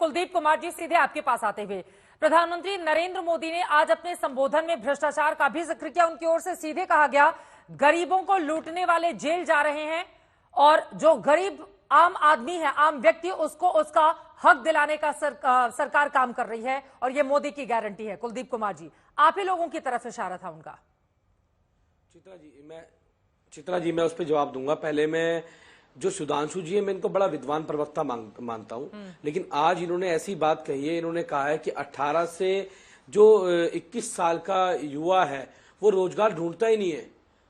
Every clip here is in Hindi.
कुलदीप कुमार जी, सीधे आपके पास आते हुए, प्रधानमंत्री नरेंद्र मोदी ने आज अपने संबोधन में भ्रष्टाचार का भी जिक्र किया। उनकी ओर से सीधे कहा गया, गरीबों को लूटने वाले जेल जा रहे हैं और जो गरीब आम आदमी है, आम व्यक्ति, उसको उसका हक दिलाने का सरकार काम कर रही है और ये मोदी की गारंटी है। कुलदीप कुमार जी, आप ही लोगों की तरफ इशारा था उनका। चित्रा जी, मैं उस पर जवाब दूंगा। पहले मैं जो सुधांशु जी है, मैं इनको बड़ा विद्वान प्रवक्ता मानता हूं, लेकिन आज इन्होंने ऐसी बात कही है, इन्होंने कहा है कि 18 से जो 21 साल का युवा है वो रोजगार ढूंढता ही नहीं है,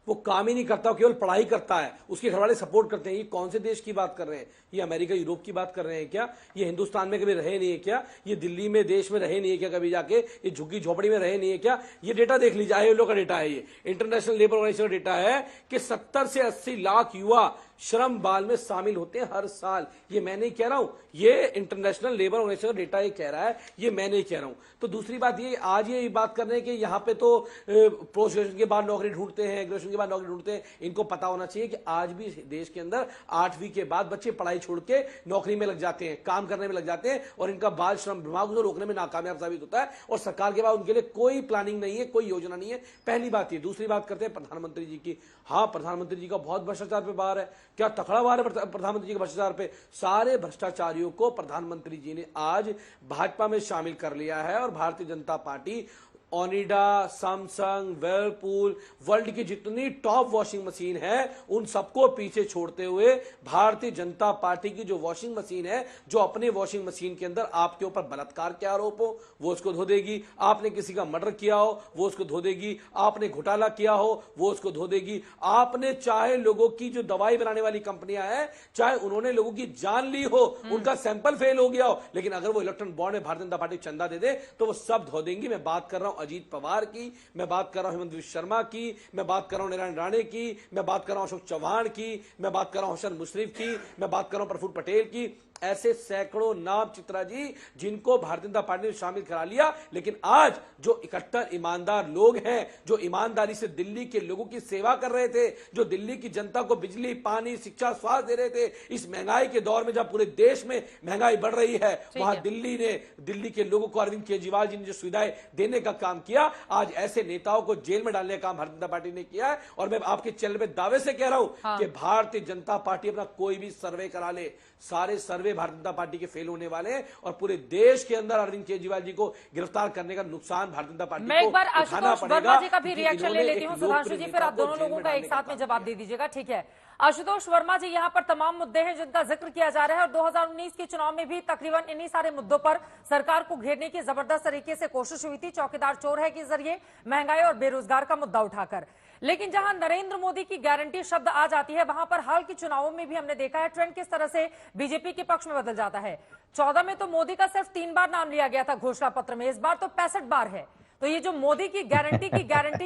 वो काम ही नहीं करता, वो केवल पढ़ाई करता है, उसके घर वाले सपोर्ट करते हैं। ये कौन से देश की बात कर रहे हैं? ये अमेरिका यूरोप की बात कर रहे हैं क्या? ये हिंदुस्तान में कभी रहे नहीं है क्या? ये दिल्ली में देश में रहे नहीं है क्या कभी जाके? ये झुग्गी झोपड़ी में रहे नहीं है क्या? ये डेटा देख लीजिए, आईएलओ का डेटा है, ये इंटरनेशनल लेबर ऑर्गेनाइजेशन का डेटा है कि 70 से 80 लाख युवा श्रम बाल में शामिल होते हैं हर साल। ये मैं नहीं कह रहा हूं, ये इंटरनेशनल लेबर ऑर्गेनाइजेशन का डेटा ये कह रहा है, ये मैं नहीं कह रहा हूं। तो दूसरी बात ये, आज ये बात कर रहे हैं कि यहां पे तो पोस्ट ग्रेजुएशन के बाद नौकरी ढूंढते हैं, ग्रेजुएशन के बाद नौकरी ढूंढते हैं। इनको पता होना चाहिए कि आज भी देश के अंदर 8वीं के बाद बच्चे पढ़ाई छोड़ के नौकरी में लग जाते हैं, काम करने में लग जाते हैं और इनका बाल श्रम विभाग को रोकने में नाकामयाब साबित होता है और सरकार के पास उनके लिए कोई प्लानिंग नहीं है, कोई योजना नहीं है। पहली बात ये। दूसरी बात करते हैं प्रधानमंत्री जी की। हाँ, प्रधानमंत्री जी का बहुत भ्रष्टाचार पे बार है, क्या तकड़ा बार है प्रधानमंत्री जी के भ्रष्टाचार पे। सारे भ्रष्टाचारियों को प्रधानमंत्री जी ने आज भाजपा में शामिल कर लिया है और Bharatiya Janata party Onida, Samsung, Whirlpool, world की जितनी टॉप वॉशिंग मशीन है उन सबको पीछे छोड़ते हुए भारतीय जनता पार्टी की जो वॉशिंग मशीन है, जो अपने वॉशिंग मशीन के अंदर आपके ऊपर बलात्कार के आरोप हो वो उसको धो देगी, आपने किसी का मर्डर किया हो वो उसको धो देगी, आपने घोटाला किया हो वो उसको धो देगी, आपने चाहे लोगों की जो दवाई बनाने वाली कंपनियां हैं, चाहे उन्होंने लोगों की जान ली हो, उनका सैंपल फेल हो गया हो, लेकिन अगर वो इलेक्ट्रॉन बॉन्ड में भारतीय जनता पार्टी चंदा दे दे तो वो सब धो देंगी। मैं बात कर रहा हूं अजीत पवार की, मैं बात कर रहा हूं हेमंत विश्व शर्मा की, मैं बात कर रहा हूं नारायण राणे की, मैं बात कर रहा हूं अशोक चौहान की, मैं बात कर रहा हूं हसन मुशर्रफ की, मैं बात कर रहा हूं प्रफुल्ल पटेल की। ऐसे सैकड़ों नाम चित्रा जी जिनको भारतीय जनता पार्टी ने शामिल करा लिया, लेकिन आज जो इकट्ठा ईमानदार लोग हैं, जो ईमानदारी से दिल्ली के लोगों की सेवा कर रहे थे, जो दिल्ली की जनता को बिजली, पानी, शिक्षा, स्वास्थ्य दे रहे थे, इस महंगाई के दौर में जब पूरे देश में महंगाई बढ़ रही है, वहां दिल्ली के लोगों को अरविंद केजरीवाल जी ने जो सुविधाएं देने का काम किया, आज ऐसे नेताओं को जेल में डालने का काम भारतीय जनता पार्टी ने किया है। और मैं आपके चैनल में दावे से कह रहा हूं कि भारतीय जनता पार्टी अपना कोई भी सर्वे करा ले, सारे सर्वे भारतीय जनता पार्टी के फेल होने वाले हैं और पूरे देश के अंदर अरविंद केजरीवाल जी को गिरफ्तार करने का नुकसान भारतीय जनता पार्टी को उठाना पड़ेगा। वर्मा जी का भी रिएक्शन ले लेती हूं। सुधांशु जी, फिर आप दोनों लोगों का एक साथ में जवाब दे दीजिएगा, ठीक है? आशुतोष वर्मा जी, यहाँ पर तमाम मुद्दे हैं जिनका जिक्र किया जा रहा है और 2019 के चुनाव में भी तकरीबन इन्हीं सारे मुद्दों पर सरकार को घेरने की जबरदस्त तरीके से कोशिश हुई थी, चौकीदार चोर है के जरिए, महंगाई और बेरोजगार का मुद्दा उठाकर। लेकिन जहां नरेंद्र मोदी की गारंटी शब्द आ जाती है, वहां पर हाल के चुनावों में भी हमने देखा है ट्रेंड किस तरह से बीजेपी के पक्ष में बदल जाता है। 14 में तो मोदी का सिर्फ 3 बार नाम लिया गया था घोषणा पत्र में, इस बार तो 65 बार है। तो ये जो मोदी की गारंटी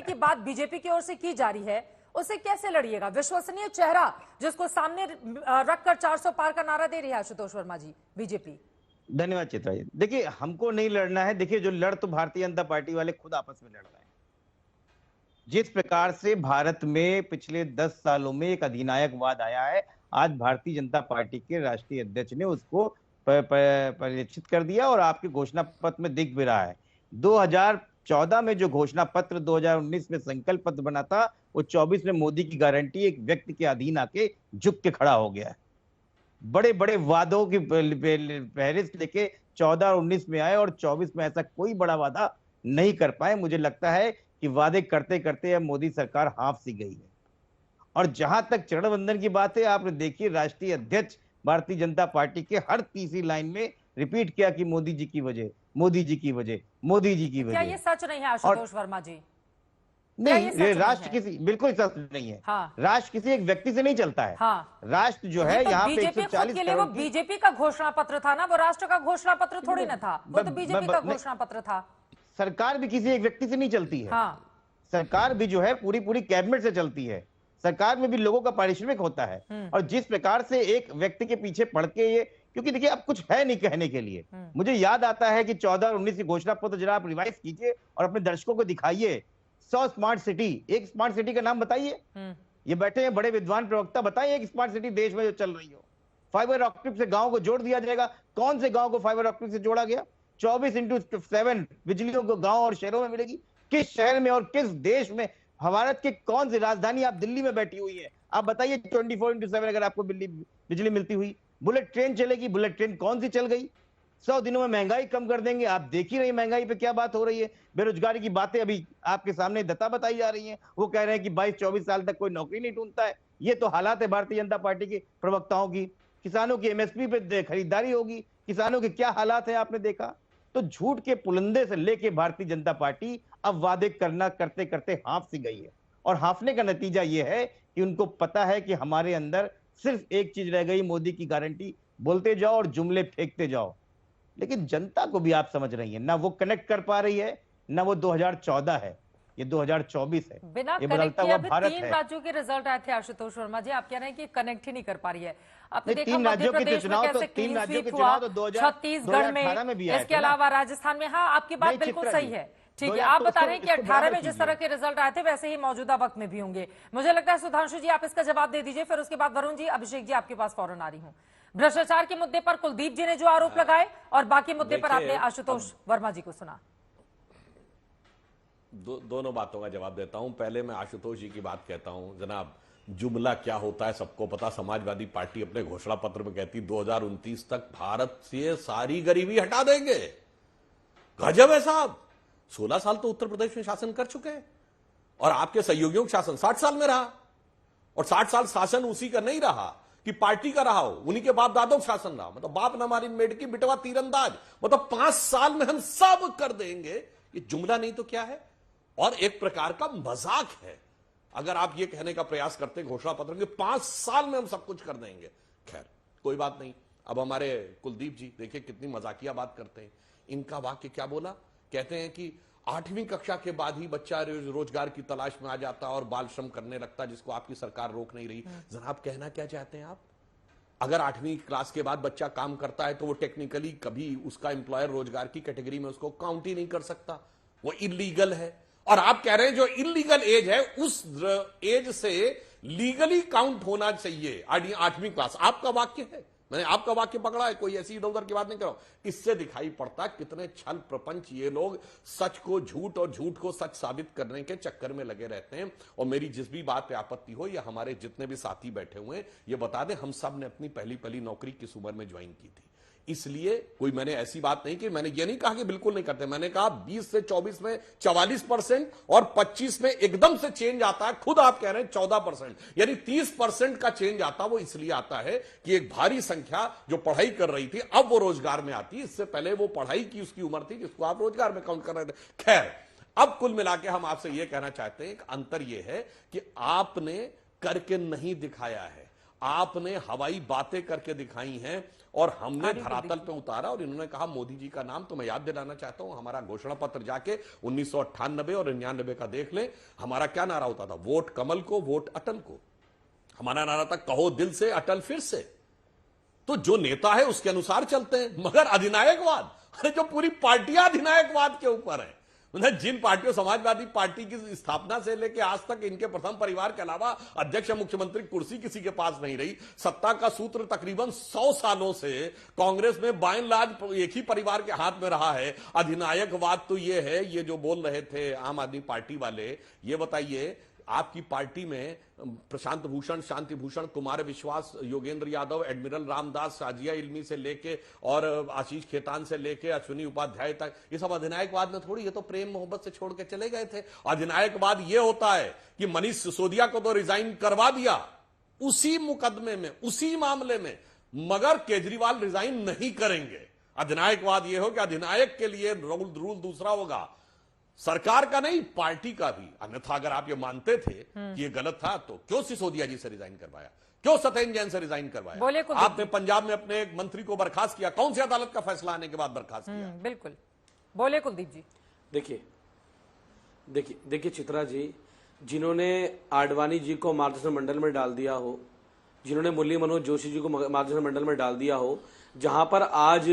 की बात बीजेपी की ओर से की जा रही है, उसे कैसे लड़िएगा? विश्वसनीय चेहरा जिसको सामने रखकर 400 पार का नारा दे रही है आशुतोष वर्मा जी, बीजेपी। धन्यवाद चित्रा जी। देखिए, हमको नहीं लड़ना है। देखिए, जो लड़ तो भारतीय जनता पार्टी वाले खुद आपस में लड़ रहे हैं। जिस प्रकार से भारत में पिछले 10 सालों में एक अधिनायकवाद आया है, आज भारतीय जनता पार्टी के राष्ट्रीय अध्यक्ष ने उसको परिलक्षित कर दिया और आपके घोषणा पत्र में दिख भी रहा है। 2014 में जो घोषणा पत्र 2019 में संकल्प पत्र बना था, वो 24 में मोदी की गारंटी एक व्यक्ति के अधीन आके झुक के खड़ा हो गया है। बड़े बड़े वादों की फहरिस्त लेके 14 और 19 में आए और 24 में ऐसा कोई बड़ा वादा नहीं कर पाए। मुझे लगता है कि वादे करते करते अब मोदी सरकार हाफ सी गई है। और जहां तक चरण वंदन की बात है, आपने देखिए राष्ट्रीय अध्यक्ष भारतीय जनता पार्टी के हर तीसरी लाइन में रिपीट किया कि मोदी जी की वजह, मोदी जी की वजह, मोदी जी की वजह। क्या ये सच नहीं है आशुतोष वर्मा जी? नहीं, राष्ट्र किसी, बिल्कुल सच नहीं है। हाँ। राष्ट्र किसी एक व्यक्ति से नहीं चलता है। हाँ। राष्ट्र जो है यहाँ पे बीजेपी खुद के लिए वो बीजेपी का घोषणा पत्र था ना, वो राष्ट्र का घोषणा पत्र थोड़ी ना था, वो तो बीजेपी का घोषणा पत्र था। सरकार भी किसी एक व्यक्ति से नहीं चलती है। हाँ। सरकार भी जो है पूरी कैबिनेट से चलती है। सरकार में भी लोगों का पारिश्रमिक होता है। और जिस प्रकार से एक व्यक्ति के पीछे पड़ के ये, क्योंकि देखिए अब कुछ है नहीं कहने के लिए। मुझे याद आता है कि 14 और 19 की घोषणा पत्र जरा आप रिवाइज कीजिए और अपने दर्शकों को दिखाइए। 100 स्मार्ट सिटी, एक स्मार्ट सिटी का नाम बताइए। ये बैठे हैं बड़े विद्वान प्रवक्ता, बताइए एक स्मार्ट सिटी देश में जो चल रही हो। फाइबर ऑप्टिक से गांव को जोड़ दिया जाएगा। कौन से गांव को फाइबर ऑप्टिक से जोड़ा गया? 24x7 बिजलियों को गांव और शहरों में मिलेगी। किस शहर में और किस देश में? भारत के कौन सी राजधानी? आप दिल्ली में बैठी हुई है, आप बताइए 24x7 अगर आपको बिजली मिलती हुई। बुलेट ट्रेन चलेगी, बुलेट ट्रेन कौन सी चल गई? 100 दिनों में महंगाई कम कर देंगे। आप देख ही रही महंगाई पे क्या बात हो रही है। बेरोजगारी की बातें अभी आपके सामने दता बताई जा रही हैं। वो कह रहे हैं कि 22-24 साल तक कोई नौकरी नहीं ढूंढता है। ये तो हालात है भारतीय जनता पार्टी के प्रवक्ताओं की। किसानों की एमएसपी पे खरीदारी होगी, किसानों के क्या हालात है आपने देखा। तो झूठ के पुलंदे से लेके भारतीय जनता पार्टी अब वादे करना करते करते हाँफ सी गई है। और हाँफने का नतीजा यह है कि उनको पता है कि हमारे अंदर सिर्फ एक चीज रह गई, मोदी की गारंटी बोलते जाओ और जुमले फेंकते जाओ। लेकिन जनता को भी आप समझ रही है ना, वो कनेक्ट कर पा रही है ना। वो 2014 है, ये 2024 है। बिना ये कनेक्ट बदलता किए हुआ अभी भारत 3 है। राज्यों के रिजल्ट आए थे आशुतोष वर्मा जी, आप कह रहे हैं कि कनेक्ट ही नहीं कर पा रही है। आपने नहीं, देखा 3 मध्य राज्यों के प्रदेश में चुनाव तो कैसे 3 क्लीन राज्यों के स्वीप हुआ, चुनाव तो छत्तीसगढ़ 2018 में भी आए इसके थे ना। अलावा राजस्थान में। हाँ, आपकी बात नहीं, बिल्कुल चित्रा सही जी, है। ठीक है, 2000 आप तो बता रहे हैं इसको कि 18 में बराबर जिस तरह के रिजल्ट आए थे वैसे ही मौजूदा वक्त में भी होंगे। मुझे लगता है सुधांशु जी आप इसका जवाब दे दीजिए, फिर उसके बाद वरुण जी, अभिषेक जी आपके पास फौरन आ रही हूँ। भ्रष्टाचार के मुद्दे पर कुलदीप जी ने जो आरोप लगाए और बाकी मुद्दे पर आपने आशुतोष वर्मा जी को सुना। दोनों बातों का जवाब देता हूं। पहले मैं आशुतोष जी की बात कहता हूं। जनाब, जुमला क्या होता है सबको पता। समाजवादी पार्टी अपने घोषणा पत्र में कहती 2029 तक भारत से सारी गरीबी हटा देंगे। गजब है साहब, 16 साल तो उत्तर प्रदेश में शासन कर चुके हैं और आपके सहयोगियों का शासन 60 साल में रहा। और 60 साल शासन उसी का नहीं रहा कि पार्टी का रहा हो, उन्हीं के बाप दादों का शासन रहा। मतलब बाप न मारी मेढकी बिटवा तीरंदाज, मतलब 5 साल में हम सब कर देंगे। ये जुमला नहीं तो क्या है? और एक प्रकार का मजाक है अगर आप ये कहने का प्रयास करते हैं घोषणा पत्र के 5 साल में हम सब कुछ कर देंगे। खैर कोई बात नहीं। अब हमारे कुलदीप जी देखिए कितनी मजाकिया बात करते हैं। इनका वाक्य क्या बोला? कहते हैं कि 8वीं कक्षा के बाद ही बच्चा रोजगार की तलाश में आ जाता और बाल श्रम करने लगता, जिसको आपकी सरकार रोक नहीं रही। जनाब, कहना क्या चाहते हैं आप? अगर 8वीं क्लास के बाद बच्चा काम करता है तो वो टेक्निकली कभी उसका एम्प्लॉयर रोजगार की कैटेगरी में उसको काउंट ही नहीं कर सकता, वो इलीगल है। और आप कह रहे हैं जो इलीगल एज है उस एज से लीगली काउंट होना चाहिए 8वीं क्लास। आपका वाक्य है, मैंने आपका वाक्य पकड़ा है, कोई ऐसी इधर उधर की बात नहीं कर रहा हूं। इससे दिखाई पड़ता कितने छल प्रपंच ये लोग सच को झूठ और झूठ को सच साबित करने के चक्कर में लगे रहते हैं। और मेरी जिस भी बात पे आपत्ति हो, या हमारे जितने भी साथी बैठे हुए हैं ये बता दें, हम सब ने अपनी पहली नौकरी किस उम्र में ज्वाइन की थी। इसलिए कोई मैंने ऐसी बात नहीं की, मैंने ये नहीं कहा कि बिल्कुल नहीं करते। मैंने कहा 20 से 24 में 44% और 25 में एकदम से चेंज आता है। खुद आप कह रहे हैं 14%, यानी 30% का चेंज आता। वो इसलिए आता है कि एक भारी संख्या जो पढ़ाई कर रही थी अब वो रोजगार में आती। इससे पहले वो पढ़ाई की उसकी उम्र थी जिसको आप रोजगार में काउंट कर रहे थे। खैर, अब कुल मिला के हम आपसे यह कहना चाहते हैं, एक अंतर यह है कि आपने करके नहीं दिखाया है, आपने हवाई बातें करके दिखाई हैं और हमने धरातल पे उतारा। और इन्होंने कहा मोदी जी का नाम, तो मैं याद दिलाना चाहता हूं हमारा घोषणा पत्र जाके 1998 और 99 का देख लें। हमारा क्या नारा होता था? वोट कमल को, वोट अटल को। हमारा नारा था कहो दिल से, अटल फिर से। तो जो नेता है उसके अनुसार चलते हैं, मगर अधिनायकवाद, अरे जो पूरी पार्टियां अधिनायकवाद के ऊपर है। जिन पार्टियों, समाजवादी पार्टी की स्थापना से लेकर आज तक इनके प्रथम परिवार के अलावा अध्यक्ष मुख्यमंत्री कुर्सी किसी के पास नहीं रही। सत्ता का सूत्र तकरीबन 100 सालों से कांग्रेस में बाय एंड लार्ज एक ही परिवार के हाथ में रहा है। अधिनायकवाद तो ये है, ये जो बोल रहे थे आम आदमी पार्टी वाले, ये बताइए आपकी पार्टी में प्रशांत भूषण, शांति भूषण, कुमार विश्वास, योगेंद्र यादव, एडमिरल रामदास, साजिया इल्मी से लेके और आशीष खेतान से लेके अश्विनी उपाध्याय तक, ये सब अधिनायकवाद में थोड़ी, ये तो प्रेम मोहब्बत से छोड़ के चले गए थे। अधिनायकवाद ये होता है कि मनीष सिसोदिया को तो रिजाइन करवा दिया उसी मुकदमे में, उसी मामले में, मगर केजरीवाल रिजाइन नहीं करेंगे। अधिनायकवाद ये हो कि अधिनायक के लिए रूल दूसरा होगा, सरकार का नहीं, पार्टी का भी। अन्यथा अगर आप ये मानते थे कि ये गलत था तो क्यों सिसोदिया जी से रिजाइन करवाया, क्यों सत्येंद्र जैन से रिजाइन करवाया? आपने पंजाब में अपने एक मंत्री को बर्खास्त किया, कौन सी अदालत का फैसला आने के बाद बर्खास्त किया? बिल्कुल, बोले कुलदीप जी। देखिए चित्रा जी, जिन्होंने आडवाणी जी को मार्गदर्शन मंडल में डाल दिया हो, जिन्होंने मुरली मनोहर जोशी जी को मार्गदर्शन मंडल में डाल दिया हो, जहां पर आज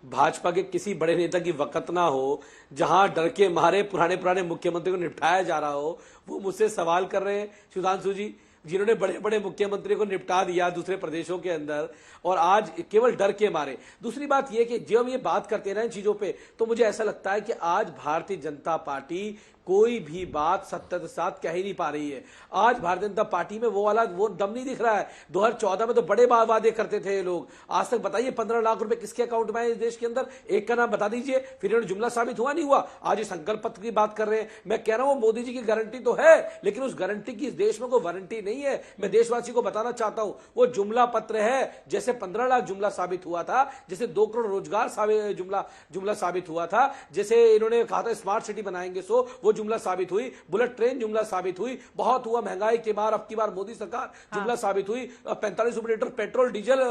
भाजपा के किसी बड़े नेता की वक़्त ना हो, जहां डर के मारे पुराने मुख्यमंत्री को निपटाया जा रहा हो, वो मुझसे सवाल कर रहे हैं सुधांशु जी। जिन्होंने बड़े बड़े मुख्यमंत्री को निपटा दिया दूसरे प्रदेशों के अंदर, और आज केवल डर के मारे। दूसरी बात यह कि जब हम ये बात करते हैं ना इन चीजों पे, तो मुझे ऐसा लगता है कि आज भारतीय जनता पार्टी कोई भी बात सत्य के साथ कह ही नहीं पा रही है। आज भारतीय जनता पार्टी में वो दम नहीं दिख रहा है। 2014 में तो बड़े वादे करते थे ये लोग। आज तक बताइए 15 लाख रुपए किसके अकाउंट में है इस देश के अंदर, एक का नाम बता दीजिए। फिर इन्होंने जुमला साबित हुआ नहीं हुआ। आज ये संकल्प पत्र की बात कर रहे हैं। मैं कह रहा हूं मोदी जी की गारंटी तो है, लेकिन उस गारंटी की इस देश में कोई वारंटी नहीं है। मैं देशवासी को बताना चाहता हूं वो जुमला पत्र है। जैसे 15 लाख जुमला साबित हुआ था, जैसे 2 करोड़ रोजगार जुमला साबित हुआ था, जैसे इन्होंने कहा था स्मार्ट सिटी बनाएंगे, सो वो जुमला साबित हुई। बुलेट ट्रेन जुमला साबित हुई। बहुत हुआ महंगाई के मार, अब की बार मोदी सरकार जुमला साबित हुई। 45 रुपए लीटर पेट्रोल डीजल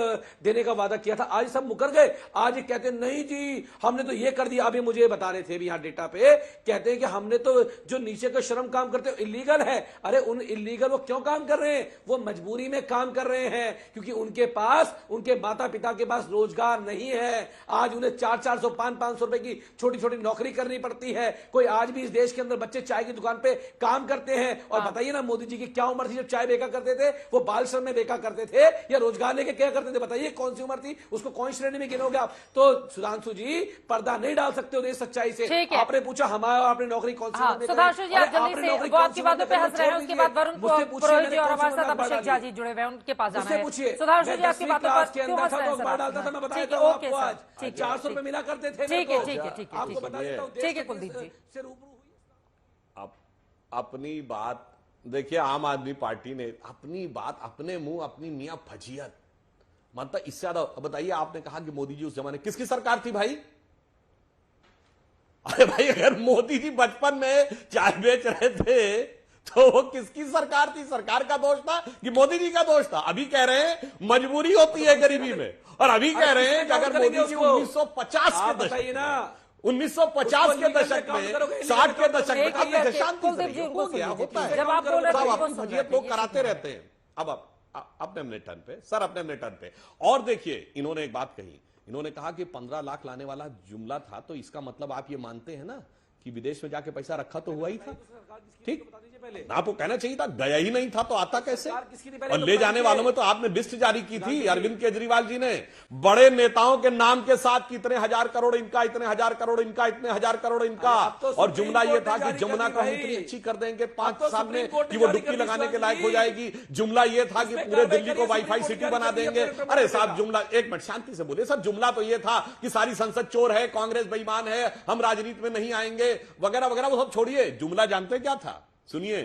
देने का वादा किया था, आज सब मुकर गए। आज ये कहते हैं नहीं जी हमने तो ये कर दिया। अभी मुझे बता रहे थे यहाँ डेटा पे, कहते हैं कि हमने तो जो नीचे का श्रम काम करते हैं इलीगल है। अरे उन इलीगल वो क्यों काम कर रहे हैं? वो मजबूरी में काम कर रहे हैं, क्योंकि उनके पास, उनके माता पिता के पास रोजगार नहीं है। आज उन्हें 400-400, 500-500 रुपए की छोटी छोटी नौकरी करनी पड़ती है। कोई आज भी इस देश के अंदर बच्चे चाय की दुकान पे काम करते हैं। और बताइए ना मोदी जी की क्या उम्र थी जब चाय बेचा करते थे? वो बाल श्रम में बेचा करते थे या रोजगार लेके क्या करते थे? बताइए कौन सी उम्र थी? उसको कौन श्रेणी में गिनोगे आप? तो सुधांशु जी पर्दा नहीं डाल सकते हो देश सच्चाई से। आपने पूछा हमारा, आपने नौकरी कौन सी उम्र में करी? सुधांशु जी आप जल्दी से, वो आपकी बातों पे हंस रहे हैं, उसके बाद वरुण पुरोहित जी और हमारे साथ अभिषेक झा जी जुड़े हुए हैं, उनके पास जाना है। सुधांशु जी आपकी बातों पर क्यों हंस रहे हैं? ठीक है, ओके सर, ठीक है, 400 रुपए मिला करते थे। ठीक है, ठीक है, ठीक है, आपको बता देता हूं, ठीक है कुलदीप जी। अपनी बात देखिए, आम आदमी पार्टी ने अपनी बात अपने मुंह, अपनी मियां फजीयत, मतलब इससे ज्यादा बताइए। आपने कहा कि मोदी जी उस जमाने किसकी सरकार थी भाई? अरे भाई अगर मोदी जी बचपन में चाय बेच रहे थे तो वो किसकी सरकार थी? सरकार का दोष था कि मोदी जी का दोष था? अभी कह रहे हैं मजबूरी होती है गरीबी में, और अभी कह रहे हैं कि अगर मोदी जी 1950 के दशक ना 1950 के दशक में, 60 के दशक में अपने शांति हो गया होता है। जब आप बोल रहे हैं अपनी फजीयत लोग कराते रहते हैं। अब अपने अपने टर्न पे सर, अपने अपने टर्न पे। और देखिए इन्होंने एक बात कही, इन्होंने कहा कि 15 लाख लाने वाला जुमला था, तो इसका मतलब आप ये मानते हैं ना कि विदेश में जाके पैसा रखा तो हुआ ही था। ठीक, आपको कहना चाहिए था गया ही नहीं था तो आता कैसे? और ले जाने वालों में तो आपने लिस्ट जारी की थी अरविंद केजरीवाल जी ने, बड़े नेताओं के नाम के साथ कितने हजार करोड़ इनका, इतने हजार करोड़ इनका, इतने हजार करोड़ इनका। और जुमला ये था कि जमुना को हम इतनी अच्छी कर देंगे 5 साल में कि वो डुबकी लगाने के लायक हो जाएगी। जुमला ये था कि पूरे दिल्ली को वाईफाई सिटी बना देंगे। अरे साहब जुमला, एक मिनट शांति से बोलिए सर। जुमला तो ये था कि सारी संसद चोर है, कांग्रेस बेईमान है, हम राजनीति में नहीं आएंगे वगैरह वगैरह, वो सब छोड़िए। जुमला जानते क्या था? सुनिए,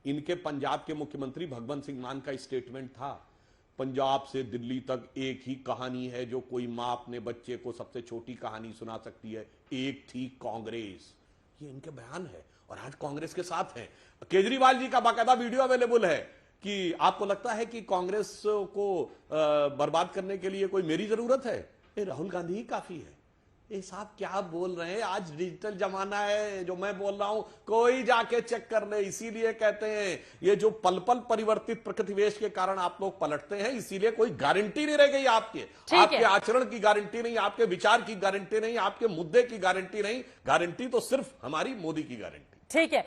इनके पंजाब के मुख्यमंत्री भगवंत सिंह मान का स्टेटमेंट था, पंजाब से दिल्ली तक एक ही कहानी है जो कोई मां अपने बच्चे को सबसे छोटी कहानी सुना सकती है, एक थी कांग्रेस। ये इनके बयान है और आज कांग्रेस के साथ हैं। केजरीवाल जी का बाकायदा वीडियो अवेलेबल है कि आपको लगता है कि कांग्रेस को बर्बाद करने के लिए कोई मेरी जरूरत है? राहुल गांधी ही काफी है। ये साहब क्या बोल रहे हैं? आज डिजिटल जमाना है, जो मैं बोल रहा हूं कोई जाके चेक कर ले। इसीलिए कहते हैं ये जो पल पल परिवर्तित प्रकृतिवेश के कारण आप लोग पलटते हैं, इसीलिए कोई गारंटी नहीं रह गई आपके आचरण की गारंटी नहीं, आपके विचार की गारंटी नहीं, आपके मुद्दे की गारंटी नहीं। गारंटी तो सिर्फ हमारी मोदी की गारंटी। ठीक है,